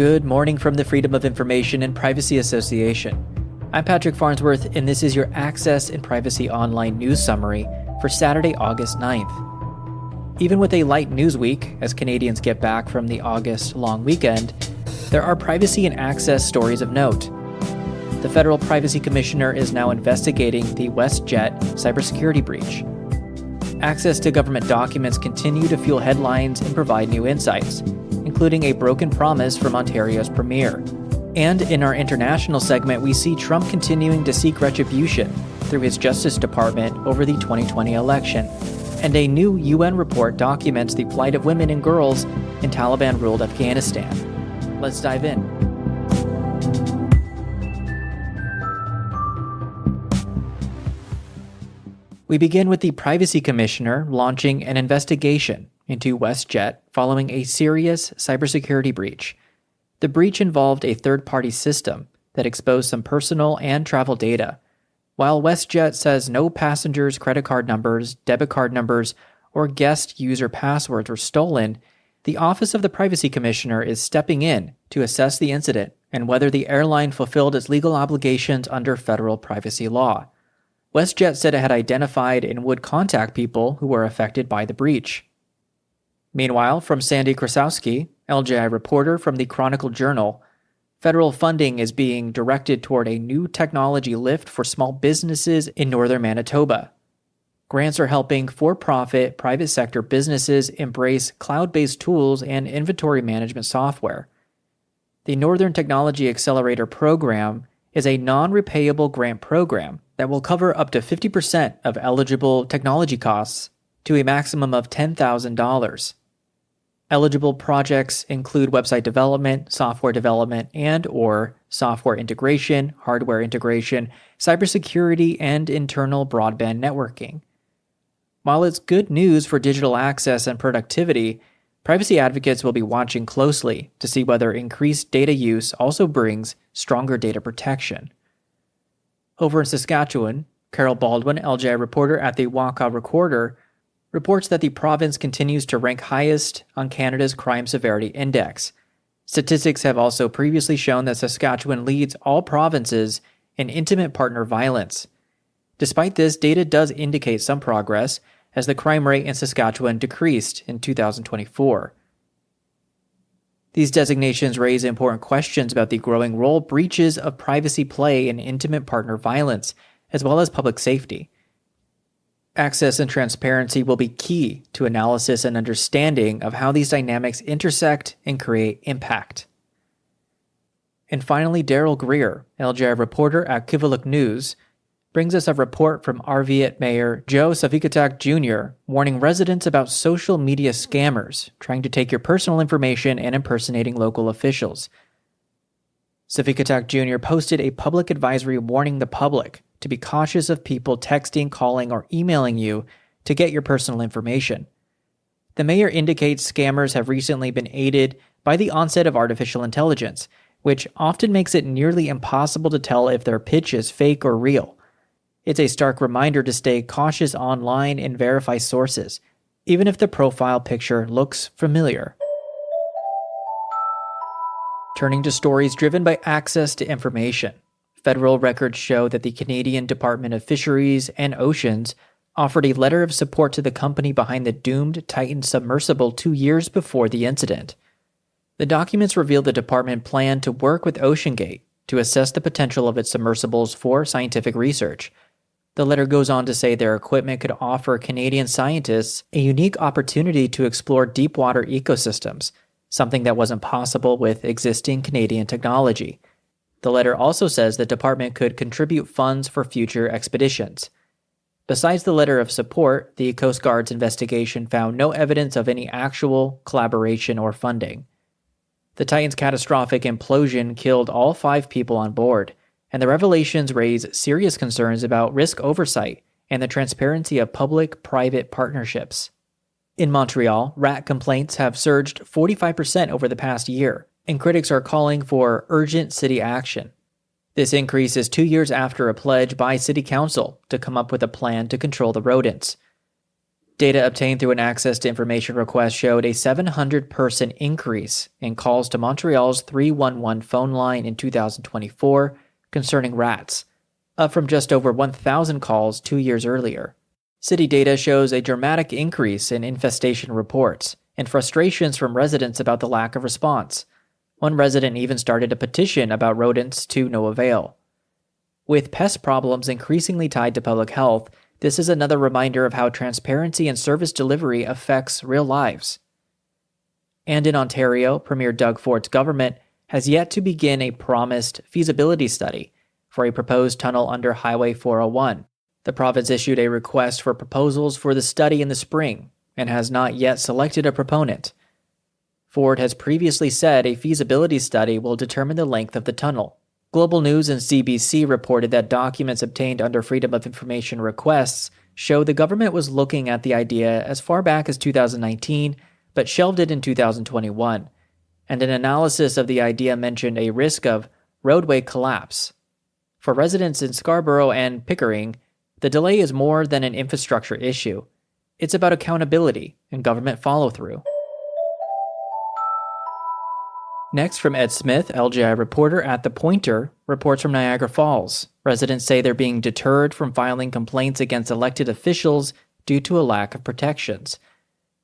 Good morning from the Freedom of Information and Privacy Association. I'm Patrick Farnsworth, and this is your Access and Privacy Online news summary for Saturday, August 9th. Even with a light news week, as Canadians get back from the August long weekend, there are privacy and access stories of note. The Federal Privacy Commissioner is now investigating the WestJet cybersecurity breach. Access to government documents continue to fuel headlines and provide new insights, including a broken promise from Ontario's Premier. And in our international segment, we see Trump continuing to seek retribution through his Justice Department over the 2020 election. And a new UN report documents the plight of women and girls in Taliban-ruled Afghanistan. Let's dive in. We begin with the Privacy Commissioner launching an investigation into WestJet following a serious cybersecurity breach. The breach involved a third-party system that exposed some personal and travel data. While WestJet says no passengers' credit card numbers, debit card numbers, or guest user passwords were stolen, the Office of the Privacy Commissioner is stepping in to assess the incident and whether the airline fulfilled its legal obligations under federal privacy law. WestJet said it had identified and would contact people who were affected by the breach. Meanwhile, from Sandy Krasowski, LJI reporter from the Chronicle Journal, federal funding is being directed toward a new technology lift for small businesses in northern Manitoba. Grants are helping for-profit private sector businesses embrace cloud-based tools and inventory management software. The Northern Technology Accelerator Program is a non-repayable grant program that will cover up to 50% of eligible technology costs to a maximum of $10,000. Eligible projects include website development, software development, and/or software integration, hardware integration, cybersecurity, and internal broadband networking. While it's good news for digital access and productivity, privacy advocates will be watching closely to see whether increased data use also brings stronger data protection. Over in Saskatchewan, Carol Baldwin, LJI reporter at the Waka Recorder, reports that the province continues to rank highest on Canada's Crime Severity Index. Statistics have also previously shown that Saskatchewan leads all provinces in intimate partner violence. Despite this, data does indicate some progress, as the crime rate in Saskatchewan decreased in 2024. These designations raise important questions about the growing role breaches of privacy play in intimate partner violence, as well as public safety. Access and transparency will be key to analysis and understanding of how these dynamics intersect and create impact. And finally, Daryl Greer, LJI reporter at Kivalliq News, brings us a report from Arviat Mayor Joe Savikatak Jr. warning residents about social media scammers trying to take your personal information and impersonating local officials. Savikatak Jr. posted a public advisory warning the public to be cautious of people texting, calling, or emailing you to get your personal information. The mayor indicates scammers have recently been aided by the onset of artificial intelligence, which often makes it nearly impossible to tell if their pitch is fake or real. It's a stark reminder to stay cautious online and verify sources, even if the profile picture looks familiar. Turning to stories driven by access to information. Federal records show that the Canadian Department of Fisheries and Oceans offered a letter of support to the company behind the doomed Titan submersible 2 years before the incident. The documents reveal the department planned to work with OceanGate to assess the potential of its submersibles for scientific research. The letter goes on to say their equipment could offer Canadian scientists a unique opportunity to explore deep-water ecosystems, something that wasn't possible with existing Canadian technology. The letter also says the department could contribute funds for future expeditions. Besides the letter of support, the Coast Guard's investigation found no evidence of any actual collaboration or funding. The Titan's catastrophic implosion killed all 5 people on board, and the revelations raise serious concerns about risk oversight and the transparency of public-private partnerships. In Montreal, rat complaints have surged 45% over the past year, and critics are calling for urgent city action. This increase is 2 years after a pledge by City Council to come up with a plan to control the rodents. Data obtained through an access to information request showed a 700% increase in calls to Montreal's 311 phone line in 2024 concerning rats, up from just over 1,000 calls 2 years earlier. City data shows a dramatic increase in infestation reports and frustrations from residents about the lack of response. One resident even started a petition about rodents to no avail. With pest problems increasingly tied to public health, this is another reminder of how transparency and service delivery affects real lives. And in Ontario, Premier Doug Ford's government has yet to begin a promised feasibility study for a proposed tunnel under Highway 401. The province issued a request for proposals for the study in the spring and has not yet selected a proponent. Ford has previously said a feasibility study will determine the length of the tunnel. Global News and CBC reported that documents obtained under Freedom of Information requests show the government was looking at the idea as far back as 2019, but shelved it in 2021. And an analysis of the idea mentioned a risk of roadway collapse. For residents in Scarborough and Pickering, the delay is more than an infrastructure issue. It's about accountability and government follow-through. Next, from Ed Smith, LGI reporter at The Pointer, reports from Niagara Falls. Residents say they're being deterred from filing complaints against elected officials due to a lack of protections.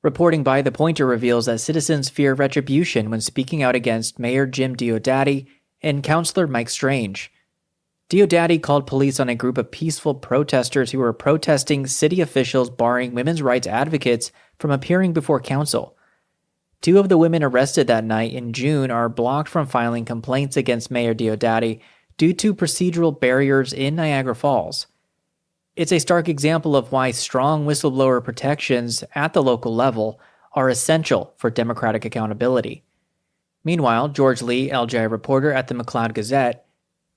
Reporting by The Pointer reveals that citizens fear retribution when speaking out against Mayor Jim Diodati and Councillor Mike Strange. Diodati called police on a group of peaceful protesters who were protesting city officials barring women's rights advocates from appearing before council. 2 of the women arrested that night in June are blocked from filing complaints against Mayor Diodati due to procedural barriers in Niagara Falls. It's a stark example of why strong whistleblower protections at the local level are essential for democratic accountability. Meanwhile, George Lee, LGI reporter at the McLeod Gazette,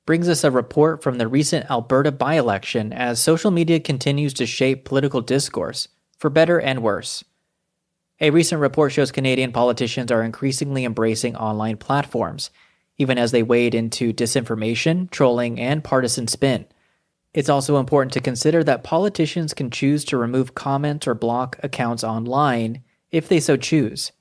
brings us a report from the recent Alberta by-election as social media continues to shape political discourse, for better and worse. A recent report shows Canadian politicians are increasingly embracing online platforms, even as they wade into disinformation, trolling, and partisan spin. It's also important to consider that politicians can choose to remove comments or block accounts online if they so choose.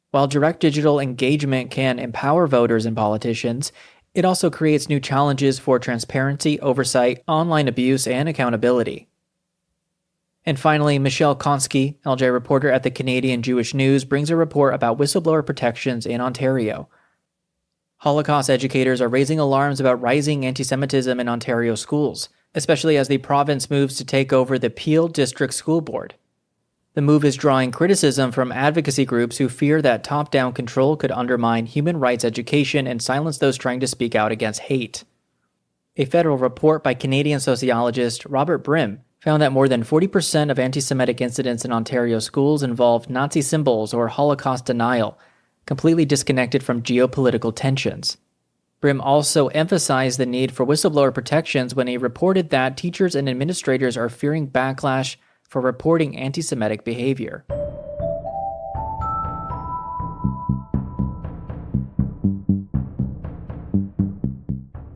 While direct digital engagement can empower voters and politicians, it also creates new challenges for transparency, oversight, online abuse, and accountability. And finally, Michelle Konski, LJ reporter at the Canadian Jewish News, brings a report about whistleblower protections in Ontario. Holocaust educators are raising alarms about rising anti-Semitism in Ontario schools, especially as the province moves to take over the Peel District School Board. The move is drawing criticism from advocacy groups who fear that top-down control could undermine human rights education and silence those trying to speak out against hate. A federal report by Canadian sociologist Robert Brim found that more than 40% of anti-Semitic incidents in Ontario schools involved Nazi symbols or Holocaust denial, completely disconnected from geopolitical tensions. Brim also emphasized the need for whistleblower protections when he reported that teachers and administrators are fearing backlash for reporting anti-Semitic behavior.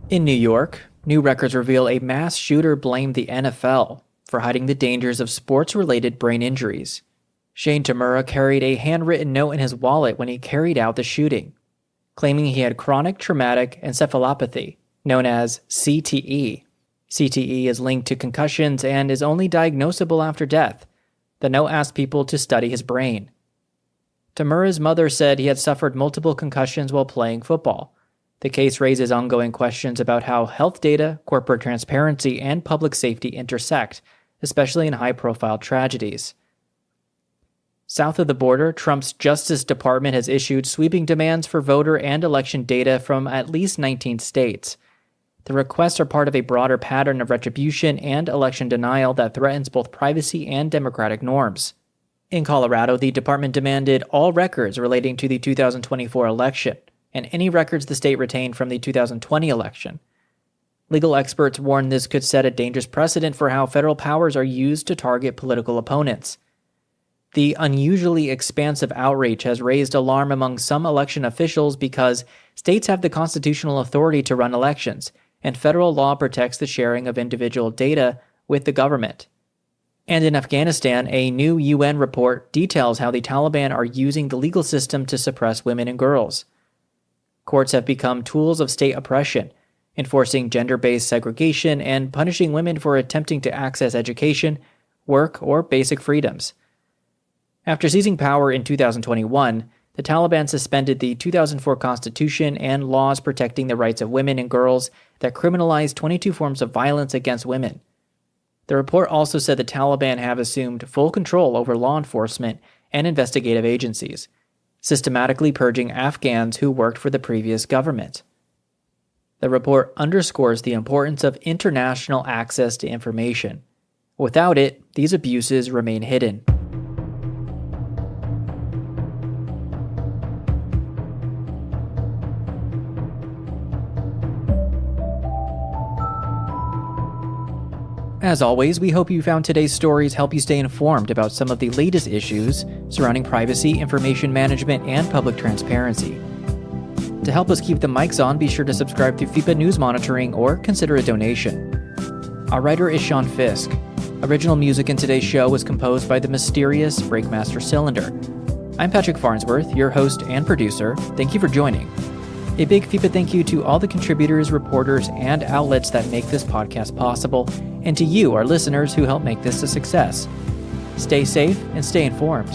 In New York, new records reveal a mass shooter blamed the NFL for hiding the dangers of sports-related brain injuries. Shane Tamura carried a handwritten note in his wallet when he carried out the shooting, claiming he had chronic traumatic encephalopathy, known as CTE. CTE is linked to concussions and is only diagnosable after death. The note asked people to study his brain. Tamura's mother said he had suffered multiple concussions while playing football. The case raises ongoing questions about how health data, corporate transparency, and public safety intersect, especially in high-profile tragedies. South of the border, Trump's Justice Department has issued sweeping demands for voter and election data from at least 19 states. The requests are part of a broader pattern of retribution and election denial that threatens both privacy and democratic norms. In Colorado, the department demanded all records relating to the 2024 election and any records the state retained from the 2020 election. Legal experts warn this could set a dangerous precedent for how federal powers are used to target political opponents. The unusually expansive outreach has raised alarm among some election officials because states have the constitutional authority to run elections, and federal law protects the sharing of individual data with the government. And in Afghanistan, a new UN report details how the Taliban are using the legal system to suppress women and girls. Courts have become tools of state oppression, enforcing gender-based segregation and punishing women for attempting to access education, work, or basic freedoms. After seizing power in 2021, the Taliban suspended the 2004 constitution and laws protecting the rights of women and girls that criminalized 22 forms of violence against women. The report also said the Taliban have assumed full control over law enforcement and investigative agencies, systematically purging Afghans who worked for the previous government. The report underscores the importance of international access to information. Without it, these abuses remain hidden. As always, we hope you found today's stories help you stay informed about some of the latest issues surrounding privacy, information management, and public transparency. To help us keep the mics on, be sure to subscribe to FIPA News Monitoring or consider a donation. Our writer is Sean Fisk. Original music in today's show was composed by the mysterious Breakmaster Cylinder. I'm Patrick Farnsworth, your host and producer. Thank you for joining. A big FIPA thank you to all the contributors, reporters, and outlets that make this podcast possible, and to you, our listeners, who help make this a success. Stay safe and stay informed.